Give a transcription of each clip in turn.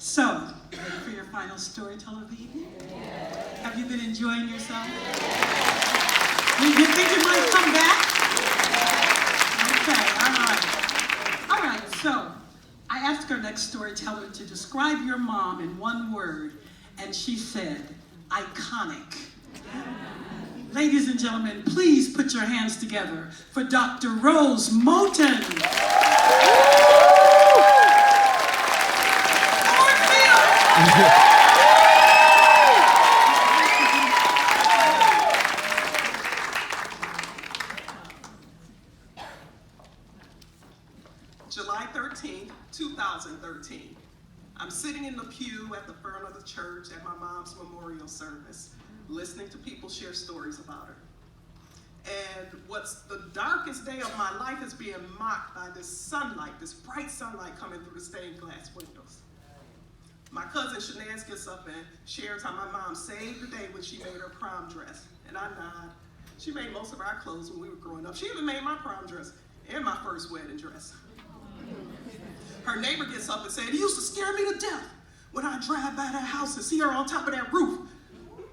So, ready for your final storyteller of the evening? Have you been enjoying yourself? You think you might come back? Okay, all right, so I asked our next storyteller to describe your mom in one word, and she said, iconic. Ladies and gentlemen, please put your hands together for Dr. Rose Moten. July 13th, 2013. I'm sitting in the pew at the front of the church at my mom's memorial service, listening to people share stories about her. And what's the darkest day of my life is being mocked by this sunlight, this bright sunlight coming through the stained glass windows. My cousin Shanaz gets up and shares how my mom saved the day when she made her prom dress. And I nod. She made most of our clothes when we were growing up. She even made my prom dress and my first wedding dress. Her neighbor gets up and said, "It used to scare me to death when I drive by that house and see her on top of that roof,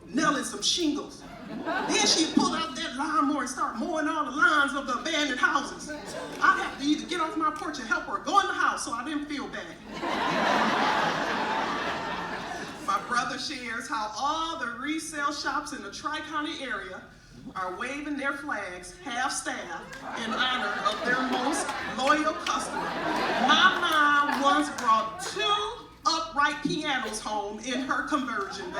nailing some shingles. Then she'd pull out that lawnmower and start mowing all the lawns of the abandoned houses. I'd have to either get off my porch and help her or go in the house so I didn't feel bad." My brother shares how all the resale shops in the Tri-County area are waving their flags, half-staff, in honor of their most loyal customer. My mom once brought 2 upright pianos home in her conversion,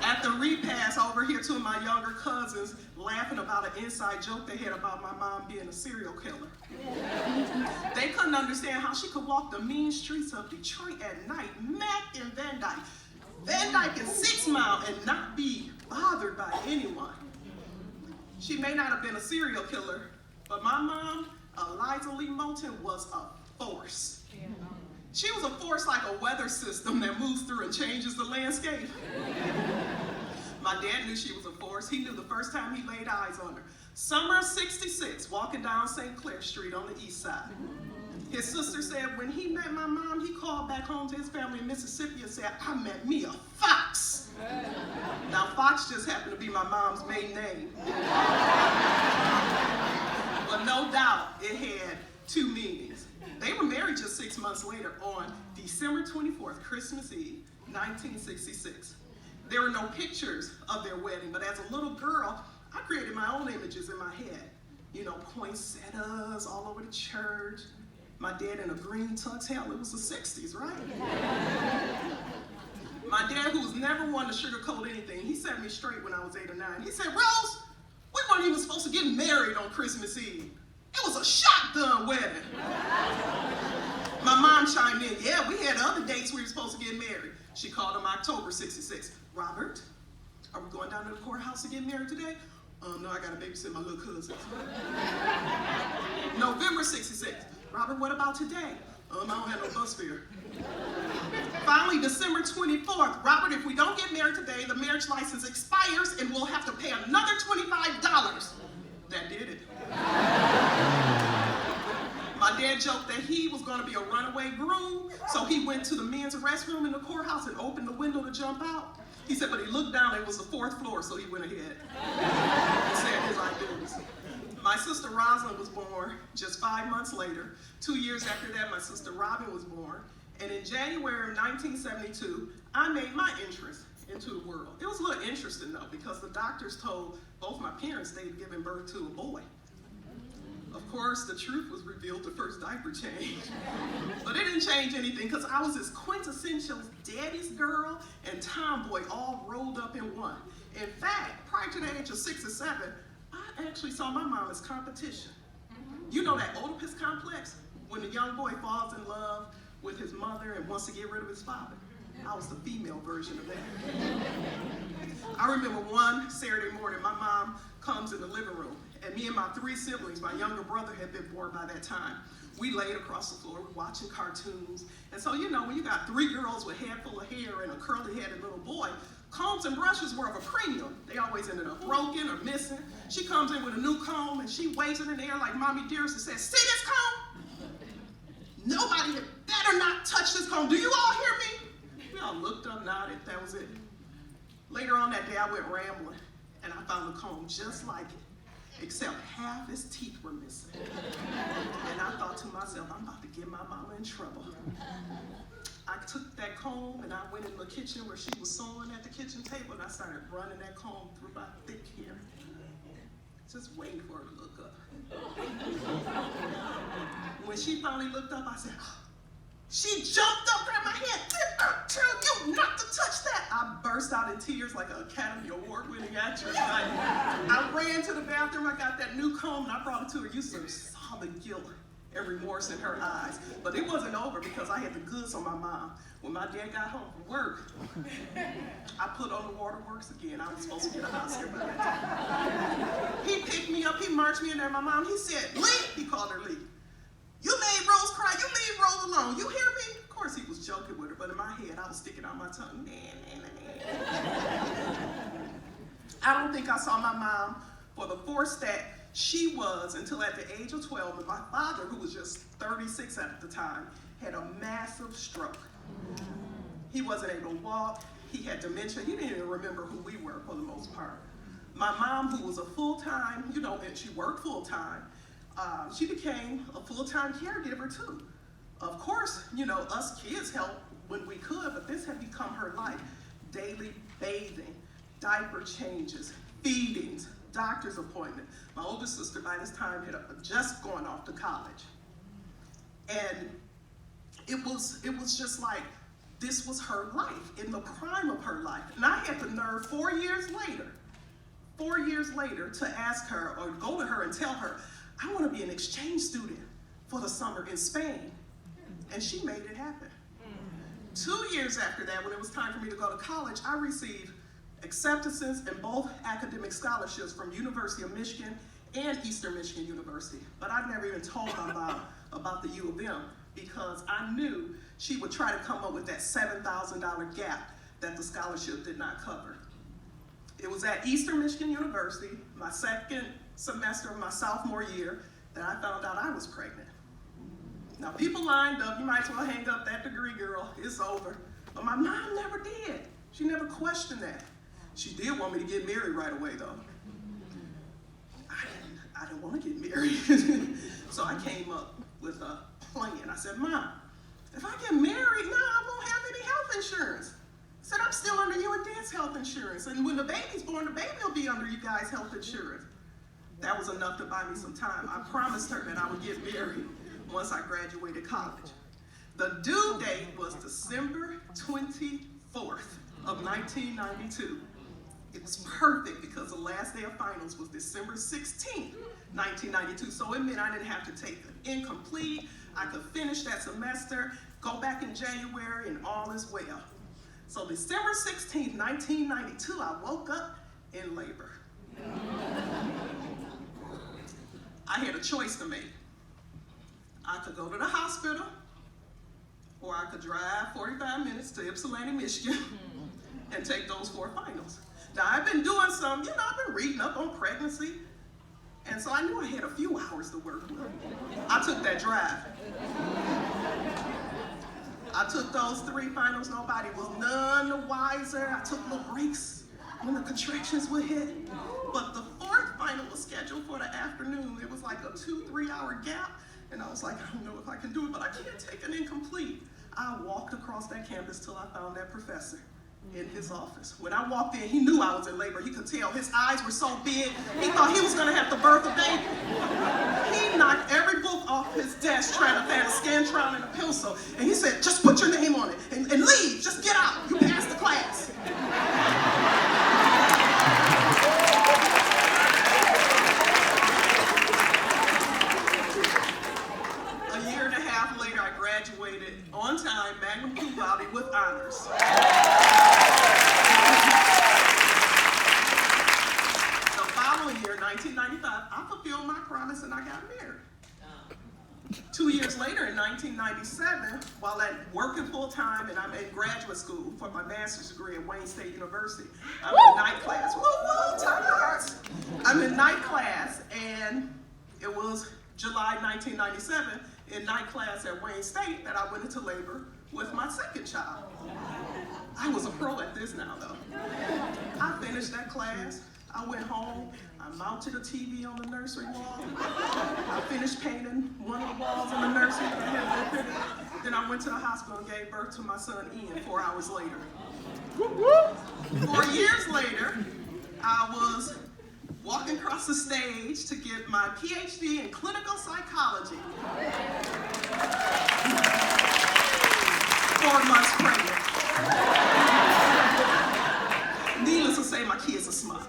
At the repast, over here, 2 of my younger cousins laughing about an inside joke they had about my mom being a serial killer. They couldn't understand how she could walk the mean streets of Detroit at night, Mac and Van Dyke and 6 Mile, and not be bothered by anyone. She may not have been a serial killer, but my mom, Eliza Lee Moten, was a force. She was a force like a weather system that moves through and changes the landscape. My dad knew she was a force. He knew the first time he laid eyes on her. Summer of '66, walking down St. Clair Street on the east side. His sister said when he met my mom, he called back home to his family in Mississippi and said, "I met me a fox." Now, Fox just happened to be my mom's maiden name. But no doubt it had 2 meanings. They were married just 6 months later on December 24th, Christmas Eve, 1966. There were no pictures of their wedding, but as a little girl, I created my own images in my head. You know, poinsettias all over the church. My dad in a green tux. Hell, it was the 60s, right? My dad, who was never one to sugarcoat anything, he set me straight when I was 8 or 9. He said, "Rose, we weren't even supposed to get married on Christmas Eve. It was a shotgun wedding." My mom chimed in, "Yeah, we had other dates we were supposed to get married." She called him October '66. "Robert, are we going down to the courthouse to get married today?" "No, I gotta babysit my little cousins." November '66. "Robert, what about today?" "I don't have no bus fare." Finally, December 24th. "Robert, if we don't get married today, the marriage license expires and we'll have to pay another $25. That did it. My dad joked that he was going to be a runaway groom, so he went to the men's restroom in the courthouse and opened the window to jump out. He said, but he looked down, it was the 4th floor, so he went ahead. He said his ideas. My sister Rosalind was born just 5 months later. 2 years after that, my sister Robin was born. And in January of 1972, I made my entrance into the world. It was a little interesting, though, because the doctors told both my parents they'd given birth to a boy. Of course, the truth was revealed the first diaper change. But it didn't change anything because I was this quintessential daddy's girl and tomboy all rolled up in one. In fact, prior to the age of 6 or 7, I actually saw my mom as competition. You know that Oedipus complex? When the young boy falls in love with his mother and wants to get rid of his father. I was the female version of that. I remember one Saturday morning, my mom comes in the living room, and me and my 3 siblings, my younger brother had been born by that time. We laid across the floor watching cartoons. And so, you know, when you got 3 girls with a head full of hair and a curly-headed little boy, combs and brushes were of a premium. They always ended up broken or missing. She comes in with a new comb, and she waves it in the air like Mommy Dearest and says, "See this comb?" comb. Do you all hear me? We all looked up, nodded, that was it. Later on that day, I went rambling, and I found a comb just like it, except half its teeth were missing. And I thought to myself, I'm about to get my mama in trouble. I took that comb and I went in the kitchen where she was sewing at the kitchen table, and I started running that comb through my thick hair, just waiting for her to look up. When she finally looked up, I said, she jumped up, grabbed my head. Did I tell you not to touch that? I burst out in tears like an Academy Award-winning actress. I ran to the bathroom, I got that new comb, and I brought it to her. You sort of saw the guilt and remorse in her eyes. But it wasn't over because I had the goods on my mom. When my dad got home from work, I put on the waterworks again. I was supposed to get a house here by that time. He picked me up, he marched me in there. My mom, he said, Lee, he called her Lee. You made Rose cry, you leave Rose alone. You hear me? Of course he was joking with her, but in my head I was sticking out my tongue. I don't think I saw my mom for the force that she was until at the age of 12, and my father, who was just 36 at the time, had a massive stroke. He wasn't able to walk, he had dementia, he didn't even remember who we were for the most part. My mom, who was a full-time, and she worked full-time, she became a full-time caregiver too. Of course, us kids helped when we could, but this had become her life. Daily bathing, diaper changes, feedings, doctor's appointment. My older sister by this time had just gone off to college. And it was just like, this was her life, in the prime of her life. And I had the nerve 4 years later to ask her or go to her and tell her, I want to be an exchange student for the summer in Spain. And she made it happen. 2 years after that, when it was time for me to go to college, I received acceptances in both academic scholarships from University of Michigan and Eastern Michigan University. But I never even told my mom about the U of M because I knew she would try to come up with that $7,000 gap that the scholarship did not cover. It was at Eastern Michigan University, my second semester of my sophomore year, that I found out I was pregnant. Now people lined up, you might as well hang up that degree, girl, it's over. But my mom never did. She never questioned that. She did want me to get married right away though. I didn't want to get married. So I came up with a plan. I said, Mom, if I get married now, I won't have any health insurance. I said, I'm still under you and Dad's health insurance. And when the baby's born, the baby will be under you guys' health insurance. That was enough to buy me some time. I promised her that I would get married once I graduated college. The due date was December 24th of 1992. It was perfect because the last day of finals was December 16th, 1992. So it meant I didn't have to take an incomplete. I could finish that semester, go back in January, and all is well. So December 16th, 1992, I woke up in labor. I had a choice to make. I could go to the hospital, or I could drive 45 minutes to Ypsilanti, Michigan, and take those 4 finals. Now, I've been doing some, I've been reading up on pregnancy, and so I knew I had a few hours to work with. I took that drive. I took those 3 finals, nobody was none the wiser. I took little breaks when the contractions would hit. But the 4th final was scheduled for the afternoon. It was like a 2-3 hour gap. And I was like, I don't know if I can do it, but I can't take an incomplete. I walked across that campus till I found that professor in his office. When I walked in, he knew I was in labor. He could tell. His eyes were so big, he thought he was gonna have to birth a baby. He knocked every book off his desk trying to find a Scantron and a pencil. And he said, just put your name on it and leave, just get out. You passed the class. Graduated on time, magna cum laude with honors. The following year, 1995, I fulfilled my promise and I got married. 2 years later, in 1997, while at working full time and I'm in graduate school for my master's degree at Wayne State University, I'm in night class. Woo woo, time hearts. I'm in night class, and it was July 1997. In night class at Wayne State that I went into labor with my second child. I was a pro at this now, though. I finished that class. I went home. I mounted a TV on the nursery wall. I finished painting one of the walls in the nursery. Then I went to the hospital and gave birth to my son Ian 4 hours later. 4 years later, I was walking across the stage to get my PhD in clinical psychology. 4 months pregnant. Needless to say, my kids are smart.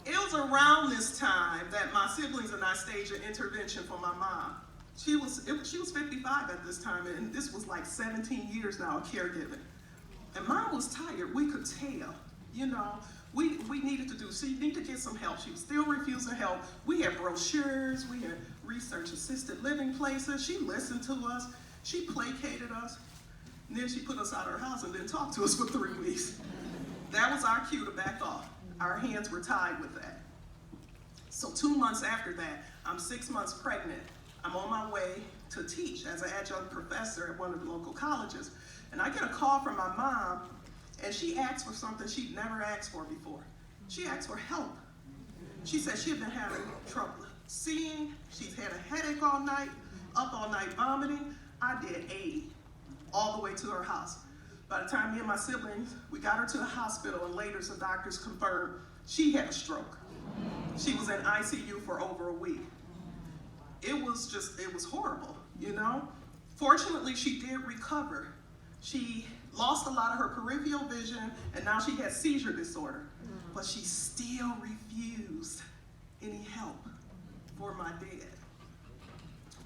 It was around this time that my siblings and I staged an intervention for my mom. She was 55 at this time, and this was like 17 years now of caregiving. And mom was tired, we could tell. You know, we needed to do, she needed to get some help. She was still refusing help. We had brochures, we had research assisted living places. She listened to us, she placated us, and then she put us out of her house and didn't talk to us for 3 weeks. That was our cue to back off. Our hands were tied with that. So 2 months after that, I'm 6 months pregnant. I'm on my way to teach as an adjunct professor at one of the local colleges. And I get a call from my mom, and she asked for something she'd never asked for before. She asked for help. She said she had been having trouble seeing. She's had a headache all night, up all night vomiting. I did 80 all the way to her house. By the time me and my siblings, we got her to the hospital, and later some doctors confirmed she had a stroke. She was in ICU for over a week. It was horrible, you know? Fortunately, she did recover. She lost a lot of her peripheral vision, and now she has seizure disorder. But she still refused any help for my dad.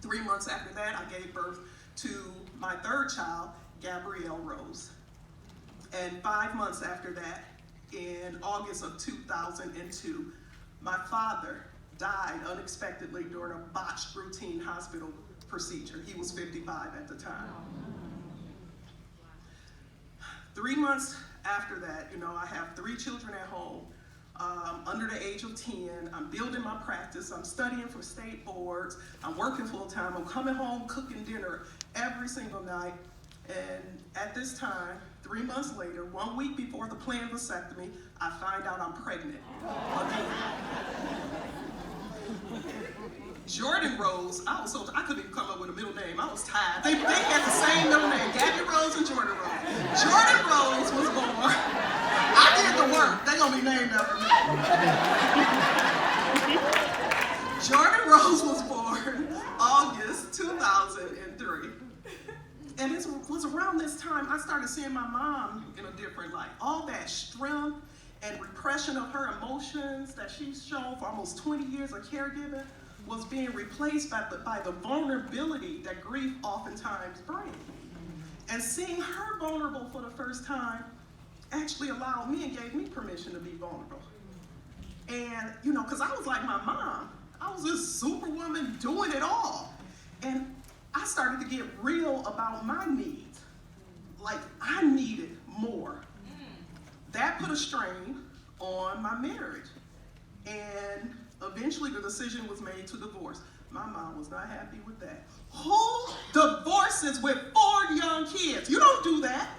3 months after that, I gave birth to my third child, Gabrielle Rose. And 5 months after that, in August of 2002, my father died unexpectedly during a botched routine hospital procedure. He was 55 at the time. 3 months after that, you know, I have 3 children at home, under the age of 10. I'm building my practice. I'm studying for state boards. I'm working full time. I'm coming home cooking dinner every single night. And at this time, 3 months later, 1 week before the planned vasectomy, I find out I'm pregnant again. Jordan Rose, I couldn't even come up with a middle name. I was tired. They had the same middle name, Gabby Rose and Jordan Rose. Jordan Rose was born. I did the work. They're gonna be named after me. Jordan Rose was born August 2003. And it was around this time I started seeing my mom in a different light. All that strength and repression of her emotions that she's shown for almost 20 years of caregiving was being replaced by the vulnerability that grief oftentimes brings. And seeing her vulnerable for the first time actually allowed me and gave me permission to be vulnerable. And, you know, because I was like my mom. I was this superwoman doing it all. And I started to get real about my needs. Like, I needed more. That put a strain on my marriage. And eventually the decision was made to divorce. My mom was not happy with that. Who divorces with 4 young kids? You don't do that.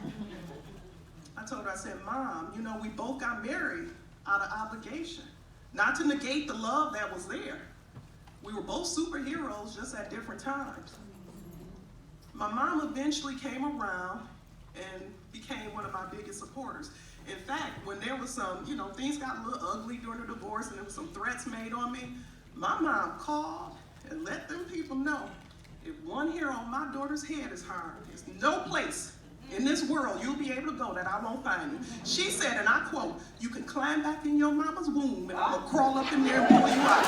I told her, I said, Mom, you know, we both got married out of obligation. Not to negate the love that was there. We were both superheroes, just at different times. My mom eventually came around and became one of my biggest supporters. In fact, when there was some, you know, things got a little ugly during the divorce and there was some threats made on me, my mom called and let them people know, if one hair on my daughter's head is harmed, there's no place in this world you'll be able to go that I won't find you. She said, and I quote, you can climb back in your mama's womb and I'm gonna crawl up in there and pull you out.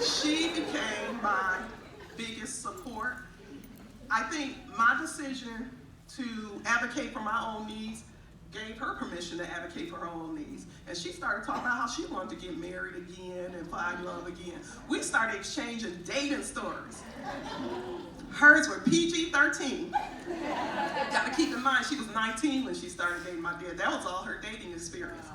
She became my biggest support. I think my decision to advocate for my own needs gave her permission to advocate for her own needs. And she started talking about how she wanted to get married again and find love again. We started exchanging dating stories. Hers were PG-13. Gotta keep in mind, she was 19 when she started dating my dad. That was all her dating experience.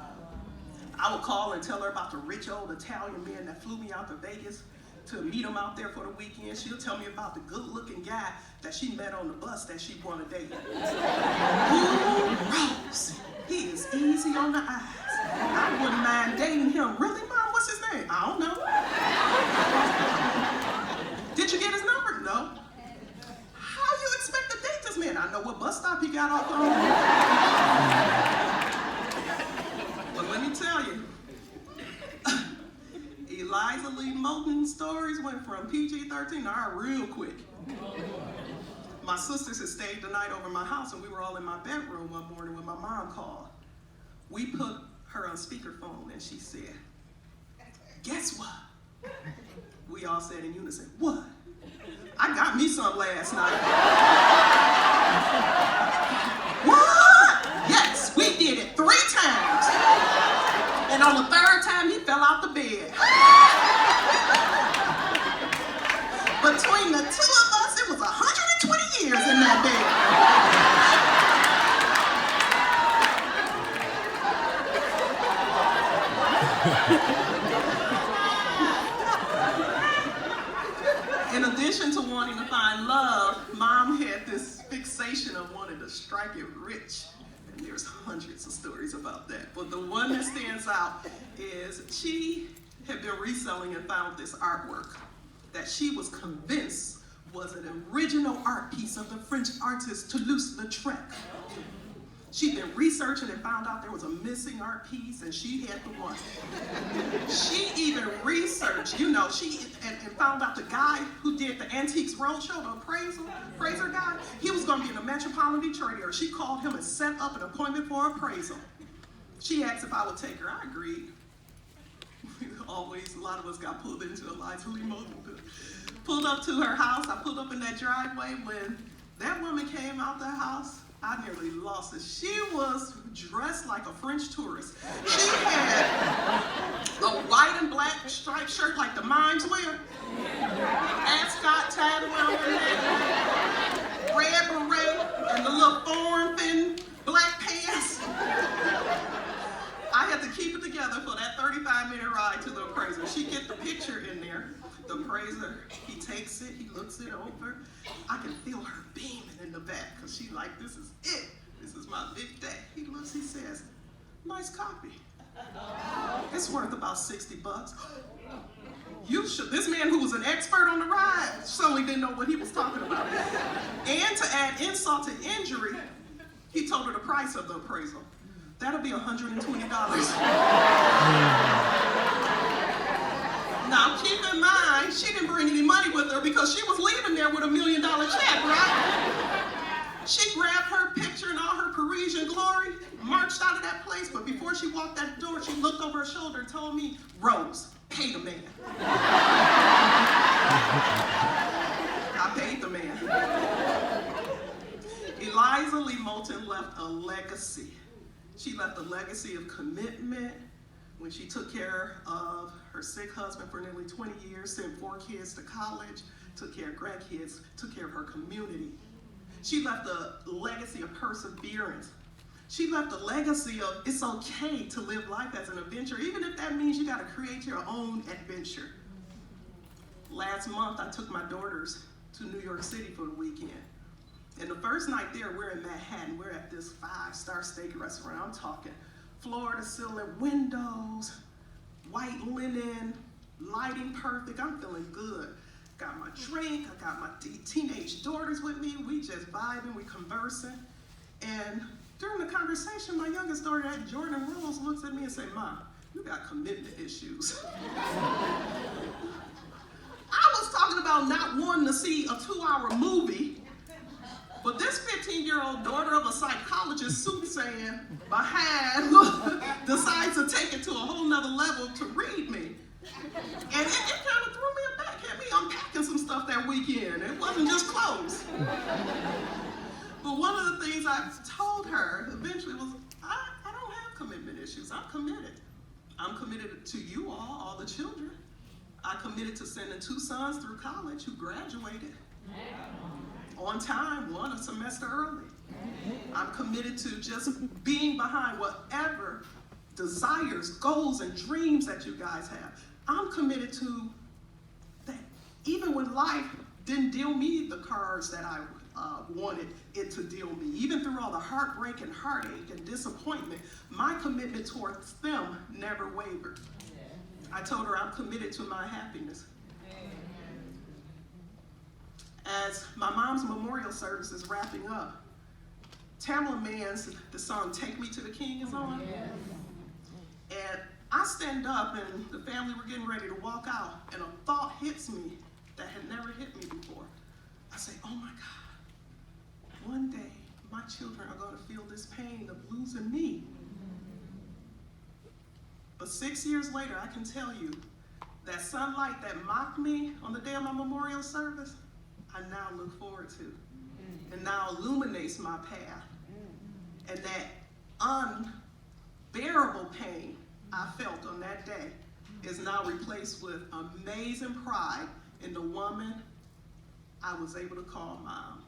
I would call and tell her about the rich old Italian man that flew me out to Vegas to meet him out there for the weekend. She'll tell me about the good-looking guy that she met on the bus that she wanted to date. Ooh, Rose, he is easy on the eyes. I wouldn't mind dating him. Really, Mom? What's his name? I don't know. Did you get his number? No. How you expect to date this man? I know what bus stop he got off on. But let me tell you, Eliza Lee Moten stories went from PG-13 to R real quick. My sisters had stayed the night over my house, and we were all in my bedroom one morning when my mom called. We put her on speakerphone, and she said, "Guess what?" We all said in unison, "What?" "I got me some last night." "What?" "Yes, we did it 3 times. And on the 3rd time, he fell out the bed." Between the 2 of us, it was 120 years in that bed. In addition to wanting to find love, Mom had this fixation of wanting to strike it rich. And there's hundreds of stories about that. But the one that stands out is she had been reselling and found this artwork that she was convinced was an original art piece of the French artist Toulouse-Lautrec. She'd been researching and found out there was a missing art piece, and she had the one. She even researched, and found out the guy who did the Antiques Roadshow, the appraiser guy, he was going to be in the Metropolitan Detroit area. She called him and set up an appointment for appraisal. She asked if I would take her. I agreed. Always, a lot of us got pulled into a lie. Pulled up to her house. I pulled up in that driveway. When that woman came out the house, I nearly lost it. She was dressed like a French tourist. She had a white and black striped shirt like the mimes wear, ascot tied around her neck, red beret, and the little form-fitting black pants. I had to keep it together for that 35-minute ride to the appraiser. She get the picture in there. The appraiser, he takes it, he looks it over. I can feel her beaming in the back because she like, this is it. This is my big day. He looks, he says, "Nice copy. It's worth about $60. You should." This man who was an expert on the ride certainly didn't know what he was talking about. And to add insult to injury, he told her the price of the appraisal. "That'll be $120. Now, keep in mind, she didn't bring any money with her because she was leaving there with $1 million check, right? She grabbed her picture in all her Parisian glory, marched out of that place, but before she walked that door, she looked over her shoulder and told me, "Rose, pay the man." I paid the man. Eliza Lee Moten left a legacy. She left a legacy of commitment when she took care of her sick husband for nearly 20 years, sent 4 kids to college, took care of grandkids, took care of her community. She left a legacy of perseverance. She left a legacy of it's okay to live life as an adventure, even if that means you got to create your own adventure. Last month, I took my daughters to New York City for the weekend. And the first night there, we're in Manhattan. We're at this 5-star steak restaurant. I'm talking floor-to-ceiling windows, white linen, lighting perfect. I'm feeling good. Got my drink. I got my teenage daughters with me. We just vibing. We conversing. And during the conversation, my youngest daughter, Jordan Rose, looks at me and says, "Mom, you got commitment issues." I was talking about not wanting to see a 2-hour movie. But this 15-year-old daughter of a psychologist, soothsaying behind, decides to take it to a whole nother level to read me. And it kind of threw me aback, had me unpacking some stuff that weekend. It wasn't just clothes. But one of the things I told her eventually was, I don't have commitment issues. I'm committed. I'm committed to you all the children. I committed to sending 2 sons through college who graduated on time, 1 a semester early. I'm committed to just being behind whatever desires, goals, and dreams that you guys have. I'm committed to that. Even when life didn't deal me the cards that I wanted it to deal me, even through all the heartbreak and heartache and disappointment, my commitment towards them never wavered. I told her I'm committed to my happiness. As my mom's memorial service is wrapping up, Tamala Mann's, the song Take Me to the King is on. And I stand up and the family were getting ready to walk out, and a thought hits me that had never hit me before. I say, oh my God, one day my children are going to feel this pain of losing me. But 6 years later, I can tell you that sunlight that mocked me on the day of my memorial service, I now look forward to, and now illuminates my path. And that unbearable pain I felt on that day is now replaced with amazing pride in the woman I was able to call mom.